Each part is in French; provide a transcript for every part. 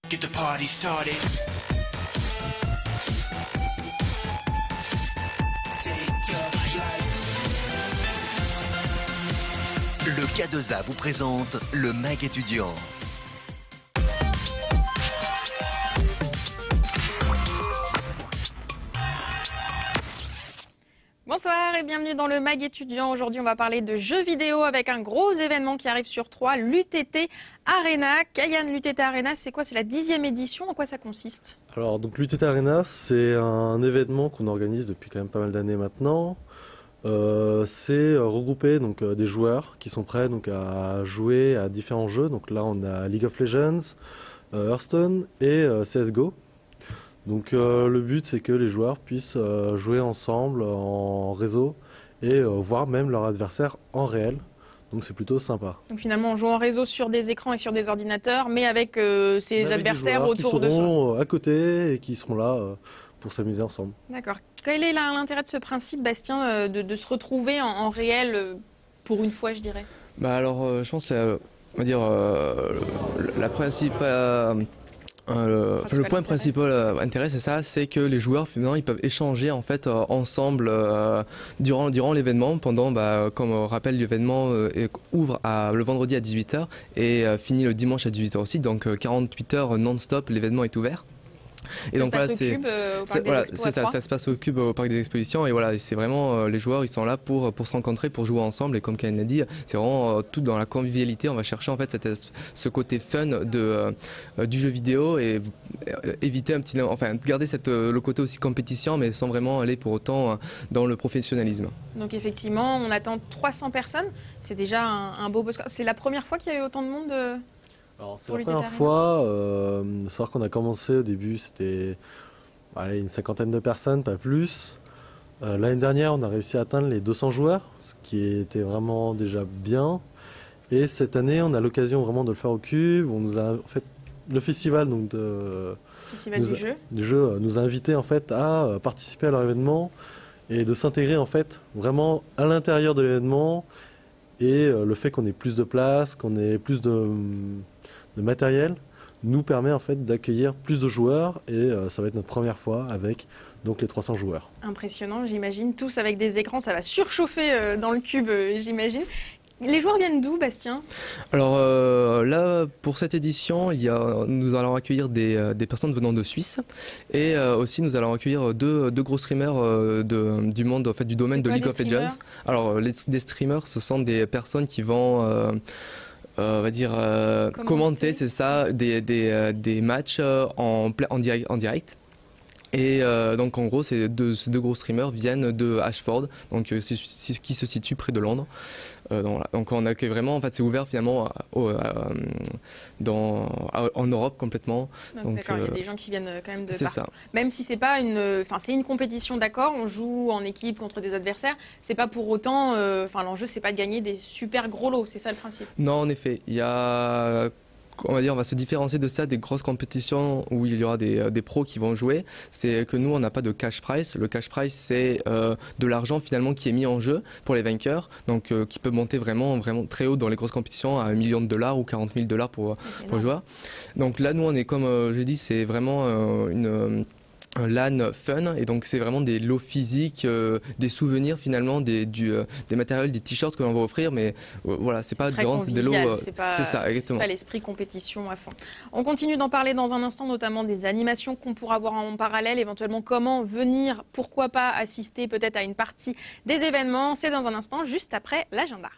Get the party started. Le K2A vous présente le Mag étudiant. Bonsoir et bienvenue dans le Mag étudiant. Aujourd'hui, on va parler de jeux vidéo avec un gros événement qui arrive sur 3, l'UTT Arena. Kayan, l'UTT Arena, c'est quoi? C'est la 10e édition. En quoi ça consiste? Alors, donc l'UTT Arena, c'est un événement qu'on organise depuis quand même pas mal d'années maintenant. C'est regrouper donc des joueurs qui sont prêts donc à jouer à différents jeux. Donc là, on a League of Legends, Hearthstone et CS:GO. Donc le but, c'est que les joueurs puissent jouer ensemble en réseau et voir même leur adversaire en réel. Donc c'est plutôt sympa. Donc finalement, on joue en réseau sur des écrans et sur des ordinateurs, mais avec ses adversaires autour de soi. Qui seront à côté et qui seront là pour s'amuser ensemble. D'accord. Quel est l'intérêt de ce principe, Bastien, de se retrouver en réel pour une fois, je dirais? Alors, je pense que on va dire, la principale... le point principal intérêt, c'est ça, c'est que les joueurs finalement ils peuvent échanger en fait ensemble durant l'événement. Pendant, comme on rappelle, l'événement ouvre le vendredi à 18h et finit le dimanche à 18h aussi. Donc 48 heures non-stop, l'événement est ouvert. Et donc là, c'est ça se passe au Cube au Parc des Expositions et voilà, c'est vraiment les joueurs, ils sont là pour se rencontrer, pour jouer ensemble et comme Ken l'a dit, c'est vraiment tout dans la convivialité. On va chercher en fait ce côté fun du jeu vidéo et éviter garder le côté aussi compétition, mais sans vraiment aller pour autant dans le professionnalisme. Donc effectivement, on attend 300 personnes. C'est déjà un beau score. C'est la première fois qu'il y a eu autant de monde. Alors c'est la première fois, savoir qu'on a commencé au début, c'était une cinquantaine de personnes, pas plus. L'année dernière, on a réussi à atteindre les 200 joueurs, ce qui était vraiment déjà bien. Et cette année, on a l'occasion vraiment de le faire au Cube. On nous a, en fait, le festival donc du jeu nous a invités en fait à participer à leur événement et de s'intégrer en fait vraiment à l'intérieur de l'événement. Et le fait qu'on ait plus de place, qu'on ait plus de matériel nous permet en fait d'accueillir plus de joueurs et ça va être notre première fois avec donc les 300 joueurs. Impressionnant, j'imagine, tous avec des écrans, ça va surchauffer dans le Cube, j'imagine. Les joueurs viennent d'où, Bastien? Alors là, pour cette édition, nous allons accueillir des personnes venant de Suisse et aussi nous allons accueillir deux gros streamers du monde, en fait, du domaine de League of Legends. Alors des streamers, ce sont des personnes qui vont on va dire commenter, c'est ça, des matchs en direct. Et donc en gros, ces deux gros streamers viennent de Ashford, donc qui se situe près de Londres. Donc on accueille vraiment, en fait, c'est ouvert finalement en Europe complètement. Donc d'accord, il y a des gens qui viennent quand même de partout. Ça. Même si c'est pas c'est une compétition, d'accord, on joue en équipe contre des adversaires, c'est pas pour autant, l'enjeu c'est pas de gagner des super gros lots, c'est ça le principe? Non, en effet, on va se différencier de ça des grosses compétitions où il y aura des pros qui vont jouer. C'est que nous, on n'a pas de cash prize. Le cash prize, c'est de l'argent finalement qui est mis en jeu pour les vainqueurs, donc qui peut monter vraiment très haut dans les grosses compétitions à $1 million ou $40 000 pour le joueur. Donc là, nous, on est comme je dis, c'est vraiment un LAN fun et donc c'est vraiment des lots physiques, des souvenirs finalement, des matériels, des t-shirts que l'on va offrir, mais voilà, c'est pas vraiment des lots. C'est ça, exactement. C'est pas l'esprit compétition à fond. On continue d'en parler dans un instant, notamment des animations qu'on pourra voir en parallèle, éventuellement comment venir, pourquoi pas assister peut-être à une partie des événements. C'est dans un instant, juste après l'agenda.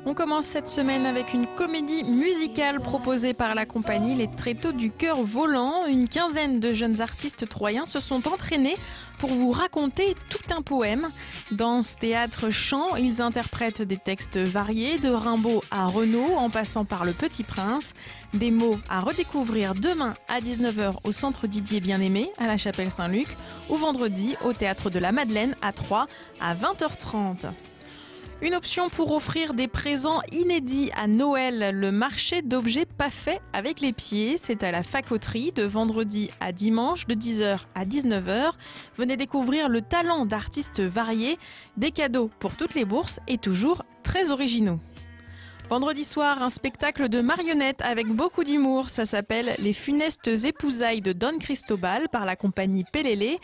On commence cette semaine avec une comédie musicale proposée par la compagnie Les Tréteaux du Cœur Volant. Une quinzaine de jeunes artistes troyens se sont entraînés pour vous raconter tout un poème. Danse, théâtre, chant, ils interprètent des textes variés, de Rimbaud à Renaud, en passant par Le Petit Prince. Des mots à redécouvrir demain à 19h au Centre Didier Bien-Aimé, à la Chapelle Saint-Luc, ou vendredi au Théâtre de la Madeleine à Troyes à 20h30. Une option pour offrir des présents inédits à Noël, le marché d'objets pas faits avec les pieds. C'est à la Facoterie de vendredi à dimanche de 10h à 19h. Venez découvrir le talent d'artistes variés, des cadeaux pour toutes les bourses et toujours très originaux. Vendredi soir, un spectacle de marionnettes avec beaucoup d'humour. Ça s'appelle Les funestes épousailles de Don Cristobal par la compagnie Pelele.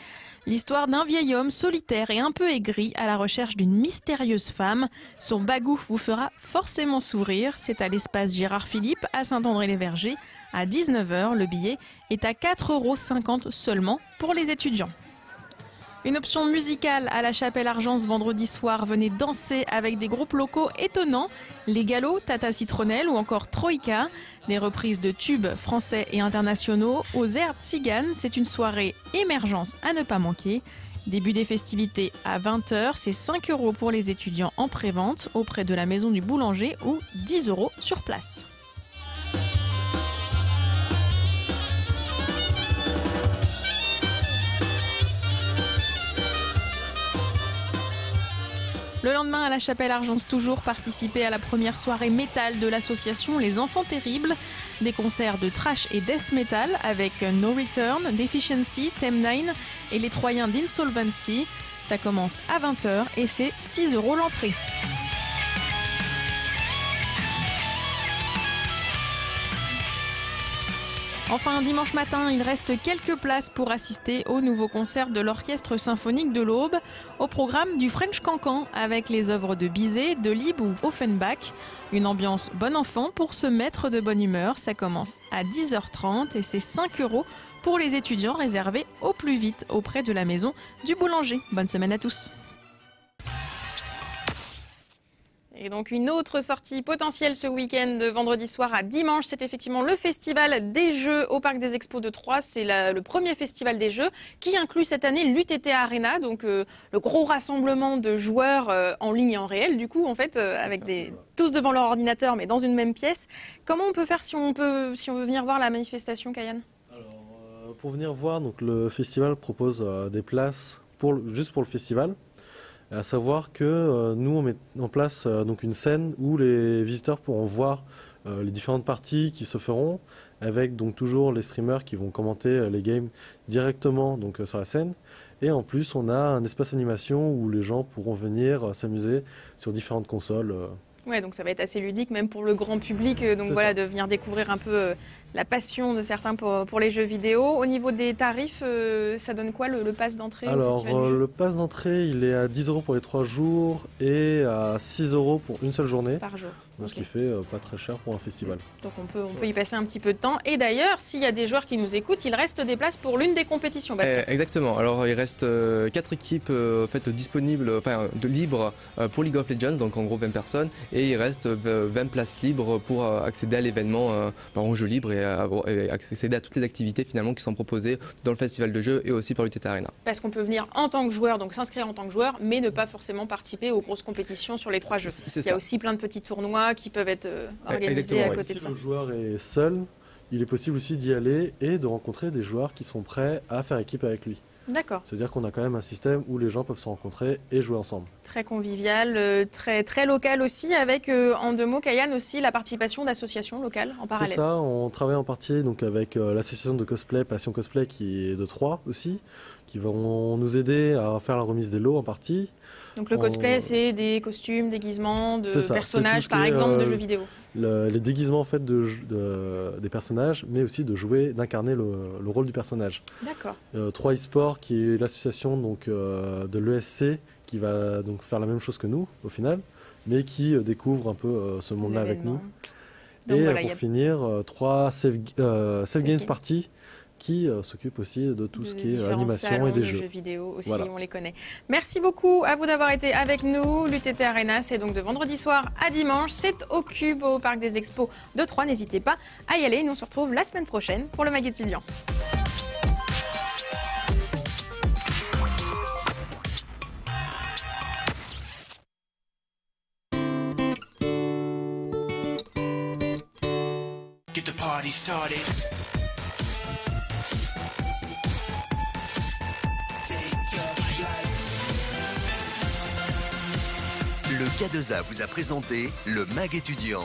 L'histoire d'un vieil homme solitaire et un peu aigri à la recherche d'une mystérieuse femme. Son bagou vous fera forcément sourire. C'est à l'espace Gérard Philippe à Saint-André-les-Vergers à 19h. Le billet est à 4,50 € seulement pour les étudiants. Une option musicale à la Chapelle-Argence vendredi soir. Venez danser avec des groupes locaux étonnants. Les Galos, Tata Citronnelle ou encore Troïka. Des reprises de tubes français et internationaux aux airs tziganes. C'est une soirée émergence à ne pas manquer. Début des festivités à 20h. C'est 5 € pour les étudiants en prévente auprès de la Maison du Boulanger ou 10 € sur place. Le lendemain, à la Chapelle-Argence, toujours participer à la première soirée métal de l'association Les Enfants Terribles. Des concerts de thrash et death metal avec No Return, Deficiency, Theme9 et les Troyens d'Insolvency. Ça commence à 20h et c'est 6 € l'entrée. Enfin, dimanche matin, il reste quelques places pour assister au nouveau concert de l'Orchestre Symphonique de l'Aube. Au programme du French Cancan avec les œuvres de Bizet, de Lib ou Offenbach. Une ambiance bon enfant pour se mettre de bonne humeur. Ça commence à 10h30 et c'est 5 € pour les étudiants réservés au plus vite auprès de la Maison du Boulanger. Bonne semaine à tous. Et donc une autre sortie potentielle ce week-end de vendredi soir à dimanche, c'est effectivement le festival des Jeux au Parc des Expos de Troyes. C'est le premier festival des Jeux qui inclut cette année l'UTT Arena, donc le gros rassemblement de joueurs en ligne et en réel, du coup en fait, avec tous devant leur ordinateur mais dans une même pièce. Comment on peut faire si on veut venir voir la manifestation, Kayane ? Alors, pour venir voir, donc, le festival propose des places juste pour le festival. À savoir que nous, on met en place donc une scène où les visiteurs pourront voir les différentes parties qui se feront, avec donc toujours les streamers qui vont commenter les games directement donc, sur la scène. Et en plus, on a un espace animation où les gens pourront venir s'amuser sur différentes consoles. Ouais, donc ça va être assez ludique, même pour le grand public, donc voilà, de venir découvrir un peu la passion de certains pour les jeux vidéo. Au niveau des tarifs, ça donne quoi le pass d'entrée au Festival du Jeu ? Le pass d'entrée, il est à 10 € pour les 3 jours et à 6 € pour une seule journée. Par jour. Ce qui fait pas très cher pour un festival. Donc on peut y passer un petit peu de temps. Et d'ailleurs, s'il y a des joueurs qui nous écoutent, il reste des places pour l'une des compétitions, Bastien. Exactement. Alors il reste 4 équipes disponibles, libres pour League of Legends, donc en gros 20 personnes. Et il reste 20 places libres pour accéder à l'événement en jeu libre et accéder à toutes les activités finalement qui sont proposées dans le festival de jeux et aussi par l'UTT Arena. Parce qu'on peut venir en tant que joueur, donc s'inscrire en tant que joueur, mais ne pas forcément participer aux grosses compétitions sur les 3 jeux. Il y a aussi plein de petits tournois qui peuvent être organisés à côté de ça. Si le joueur est seul, il est possible aussi d'y aller et de rencontrer des joueurs qui sont prêts à faire équipe avec lui. D'accord. C'est-à-dire qu'on a quand même un système où les gens peuvent se rencontrer et jouer ensemble. Très convivial, très, très local aussi, avec en 2 mots, Kayane, aussi la participation d'associations locales en parallèle. C'est ça, on travaille en partie donc, avec l'association de cosplay, Passion Cosplay, qui est de Troyes aussi, qui vont nous aider à faire la remise des lots en partie. Donc le cosplay, c'est des costumes, déguisements de personnages, par exemple, de jeux vidéo. Les déguisements en fait des personnages, mais aussi de jouer, d'incarner le rôle du personnage. D'accord. 3 eSports, qui est l'association donc de l'ESC, qui va donc faire la même chose que nous au final, mais qui découvre un peu ce monde-là avec nous. Donc, et voilà, pour finir, 3 Save Games Party, qui s'occupe aussi de tout ce qui est animation et des jeux vidéo aussi, voilà. On les connaît. Merci beaucoup à vous d'avoir été avec nous. L'UTT Arena, c'est donc de vendredi soir à dimanche. C'est au Cube, au Parc des Expos de Troyes. N'hésitez pas à y aller. Nous on se retrouve la semaine prochaine pour le Mag étudiant. Get the party started. Le K2A vous a présenté le Mag étudiant.